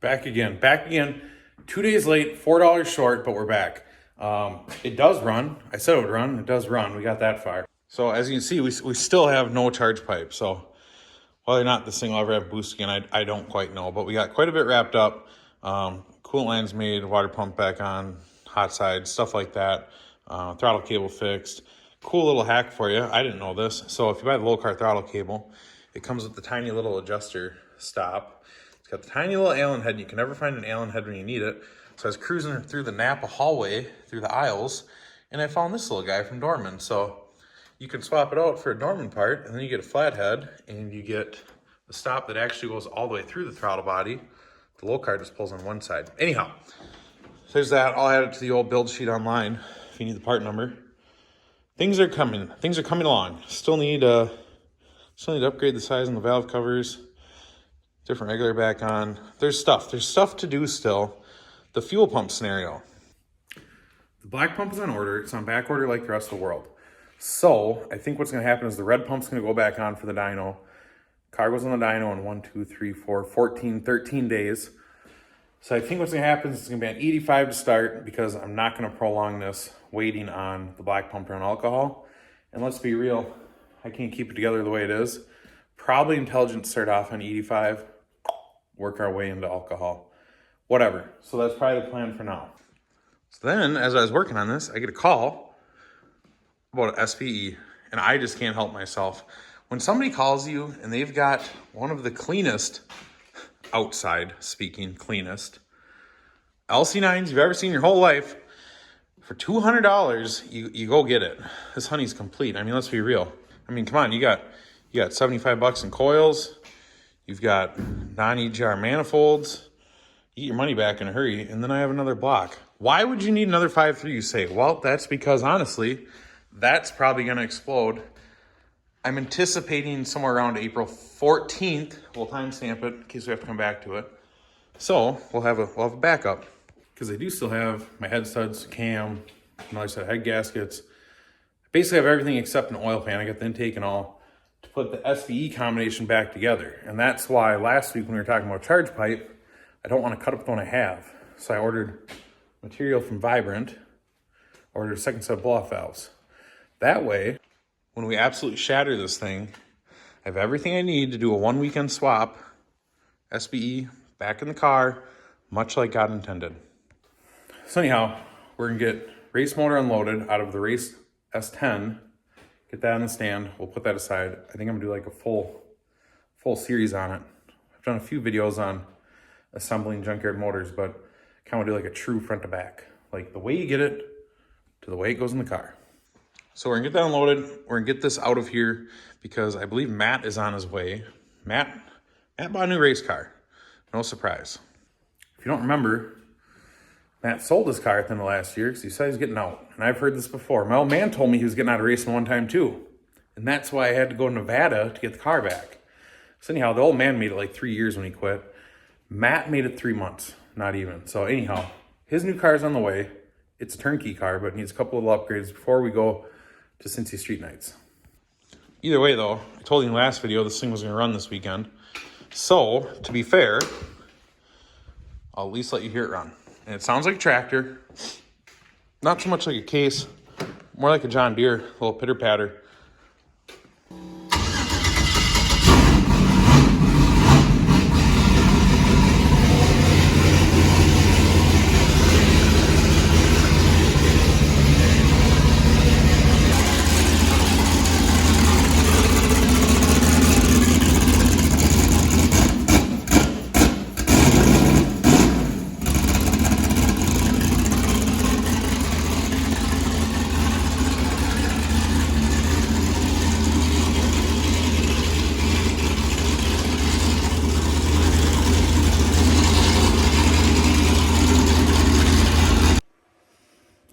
Back again. 2 days late, $4 short, but we're back. It does run. I said it would run. It does run. We got that far. So as you can see, we still have no charge pipe. So whether or not this thing will ever have boost again, I don't quite know. But we got quite a bit wrapped up. Coolant lines made, water pump back on, hot side, stuff like that. Throttle cable fixed. Cool little hack for you. I didn't know this. So if you buy the low car throttle cable, it comes with the tiny little adjuster stop. It's got the tiny little Allen head. You can never find an Allen head when you need it. So I was cruising through the Napa hallway, through the aisles, and I found this little guy from Dorman. So you can swap it out for a Dorman part, and then you get a flathead, and you get a stop that actually goes all the way through the throttle body. The low car just pulls on one side. Anyhow, so there's that. I'll add it to the old build sheet online if you need the part number. Things are coming. Things are coming along. Still need to upgrade the size on the valve covers. Different regulator back on. There's stuff to do still. The fuel pump scenario. The black pump is on order. It's on back order like the rest of the world. So I think what's going to happen is the red pump's going to go back on for the dyno. Car goes on the dyno in 14, 13 days. So I think what's going to happen is it's going to be an 85 to start because I'm not going to prolong this waiting on the black pump to run alcohol. And let's be real, I can't keep it together the way it is. Probably intelligent to start off on 85, work our way into alcohol. Whatever. So that's probably the plan for now. So then, as I was working on this, I get a call about an SPE, and I just can't help myself. When somebody calls you and they've got one of the cleanest, outside speaking, cleanest LC9s you've ever seen in your whole life, for $200, you go get it. This honey's complete. I mean, let's be real. I mean, come on, you got $75 in coils. You've got non-EGR manifolds. Get your money back in a hurry, and then I have another block. Why would you need another 5.3, you say? Well, that's because, honestly, that's probably going to explode. I'm anticipating somewhere around April 14th. We'll timestamp it in case we have to come back to it. So we'll have a backup. Because I do still have my head studs, cam, another set of head gaskets. I basically have everything except an oil pan. I got the intake and all to put the SVE combination back together. And that's why last week when we were talking about charge pipe, I don't want to cut up the one I have. So I ordered material from Vibrant, ordered a second set of blow-off valves. That way, when we absolutely shatter this thing, I have everything I need to do a one-weekend swap, SBE, back in the car, much like God intended. So anyhow, we're going to get race motor unloaded out of the race S10, get that on the stand. We'll put that aside. I think I'm going to do like a full series on it. I've done a few videos on assembling junkyard motors, but kind of do like a true front to back, like the way you get it to the way it goes in the car. So we're gonna get that unloaded. We're gonna get this out of here because I believe Matt is on his way. Matt bought a new race car. No surprise. If you don't remember, Matt sold his car at the end of last year because he said he was getting out. And I've heard this before. My old man told me he was getting out of racing one time too. And that's why I had to go to Nevada to get the car back. So anyhow, the old man made it like 3 years when he quit. Matt made it 3 months, not even. So anyhow, his new car is on the way. It's a turnkey car, but it needs a couple of little upgrades before we go to Cincy Street Nights. Either way though, I told you in the last video this thing was gonna run this weekend. So, to be fair, I'll at least let you hear it run. And it sounds like a tractor. Not so much like a case, more like a John Deere, a little pitter patter.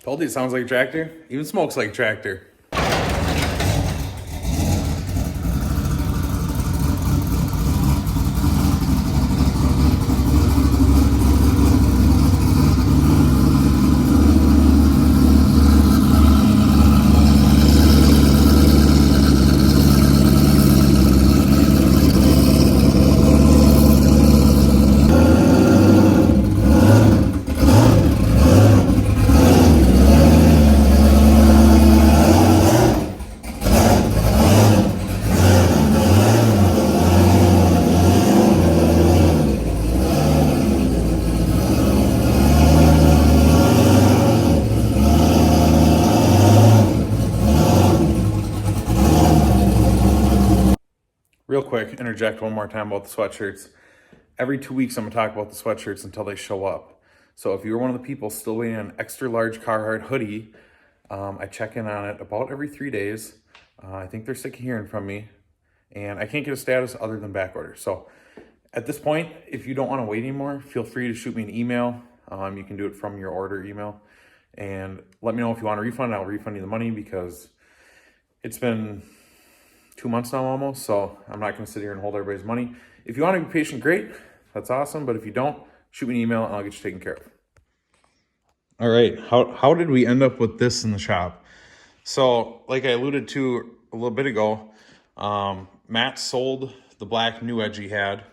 Told you it sounds like a tractor. Even smokes like a tractor. interject one more time about the sweatshirts. Every 2 weeks, I'm gonna talk about the sweatshirts until they show up. So if you're one of the people still waiting on an extra large Carhartt hoodie, I check in on it about every 3 days. I think they're sick of hearing from me, and I can't get a status other than back order. So at this point, if you don't want to wait anymore, feel free to shoot me an email. You can do it from your order email, and let me know if you want a refund. I'll refund you the money because it's been 2 months now almost, so I'm not going to sit here and hold everybody's money. If you want to be patient, great. That's awesome. But if you don't, shoot me an email and I'll get you taken care of. All right. How did we end up with this in the shop? So like I alluded to a little bit ago, Matt sold the black New Edge he had.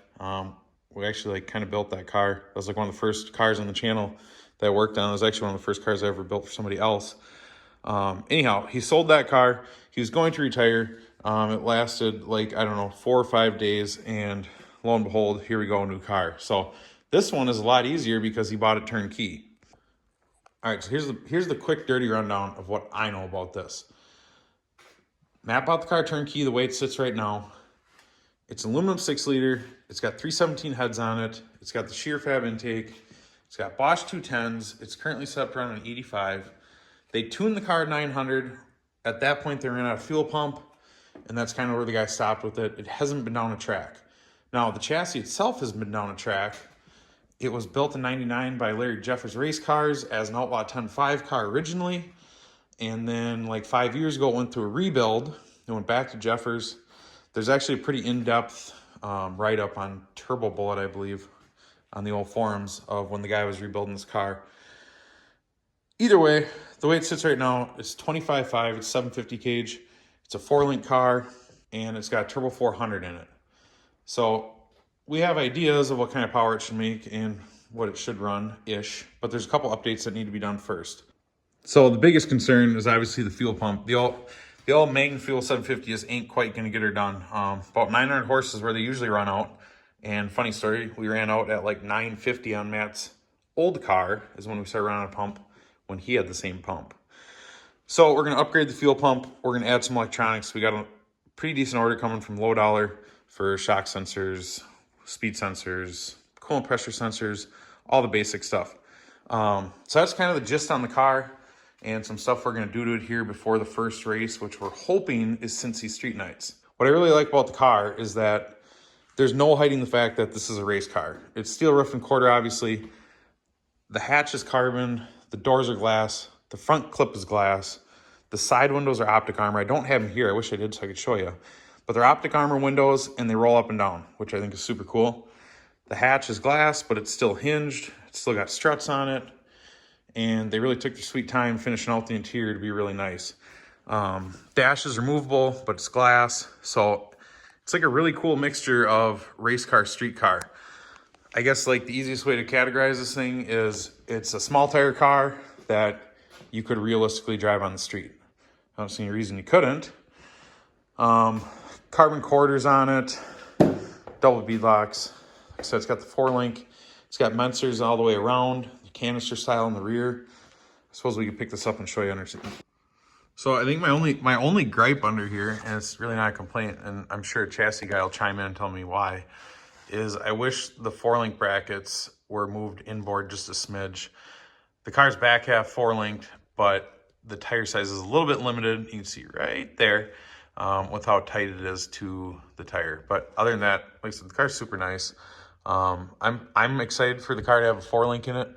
We actually kind of built that car. That was one of the first cars on the channel that I worked on. It was actually one of the first cars I ever built for somebody else. Anyhow, he sold that car. He was going to retire. It lasted 4 or 5 days, and lo and behold, here we go, a new car. So this one is a lot easier because he bought it turnkey. All right, so here's the quick, dirty rundown of what I know about this. Matt bought the car turnkey the way it sits right now. It's aluminum 6-liter. It's got 317 heads on it. It's got the shear fab intake. It's got Bosch 210s. It's currently set up to run an 85. They tuned the car at 900. At that point, they ran out of fuel pump, and that's kind of where the guy stopped with it. It hasn't been down a track. Now, the chassis itself has been down a track. It was built in 99 by Larry Jeffers Race Cars as an Outlaw 10.5 car originally. And then 5 years ago, it went through a rebuild. It went back to Jeffers. There's actually a pretty in-depth write-up on Turbo Bullet, I believe, on the old forums of when the guy was rebuilding this car. Either way, the way it sits right now, it's 25.5, it's 750 cage. It's a 4-link car, and it's got a Turbo 400 in it. So we have ideas of what kind of power it should make and what it should run-ish, but there's a couple updates that need to be done first. So the biggest concern is obviously the fuel pump. The old Magnum Fuel 750 just ain't quite going to get her done. About 900 horses where they usually run out. And funny story, we ran out at 950 on Matt's old car is when we started running a pump when he had the same pump. So we're going to upgrade the fuel pump. We're going to add some electronics. We got a pretty decent order coming from Low Dollar for shock sensors, speed sensors, coolant pressure sensors, all the basic stuff. So that's kind of the gist on the car and some stuff we're going to do to it here before the first race, which we're hoping is Cincy Street Nights. What I really like about the car is that there's no hiding the fact that this is a race car. It's steel roof and quarter, obviously. The hatch is carbon. The doors are glass. The front clip is glass. The side windows are optic armor. I don't have them here. I wish I did so I could show you. But they're optic armor windows, and they roll up and down, which I think is super cool. The hatch is glass, but it's still hinged. It's still got struts on it. And they really took their sweet time finishing out the interior to be really nice. Dash is removable, but it's glass. So it's a really cool mixture of race car, street car. I guess the easiest way to categorize this thing is it's a small tire car that you could realistically drive on the street. I don't see any reason you couldn't. Carbon quarters on it, double beadlocks. Like I said, it's got the 4-link. It's got Mensers all the way around, the canister style in the rear. I suppose we could pick this up and show you underneath. So I think my only gripe under here, and it's really not a complaint, and I'm sure a chassis guy will chime in and tell me why, is I wish the 4-link brackets were moved inboard just a smidge. The car's back half 4-linked, but the tire size is a little bit limited. You can see right there with how tight it is to the tire. But other than that, like I said, the car's super nice. I'm excited for the car to have a 4-link in it.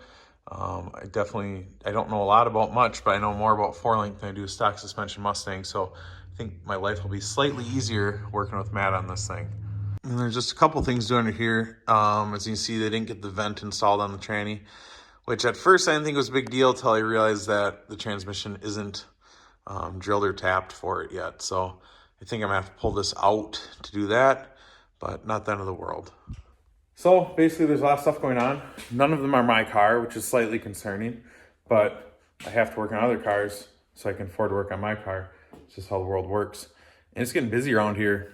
I don't know a lot about much, but I know more about 4-link than I do stock suspension Mustang. So I think my life will be slightly easier working with Matt on this thing. And there's just a couple things doing it here. As you can see, they didn't get the vent installed on the tranny, which at first I didn't think was a big deal until I realized that the transmission isn't drilled or tapped for it yet. So I think I'm gonna have to pull this out to do that, but not the end of the world. So basically there's a lot of stuff going on. None of them are my car, which is slightly concerning, but I have to work on other cars so I can afford to work on my car. It's just how the world works. And it's getting busy around here.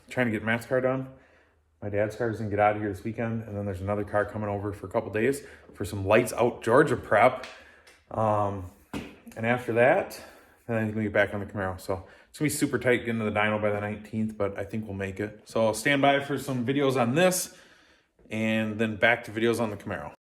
Trying to get Matt's car done. My dad's car is gonna get out of here this weekend, and then there's another car coming over for a couple days for some lights out Georgia prep. And after that, then I'm gonna get back on the Camaro. So It's gonna be super tight getting to the dyno by the 19th, but I think we'll make it. So stand by for some videos on this and then back to videos on the Camaro.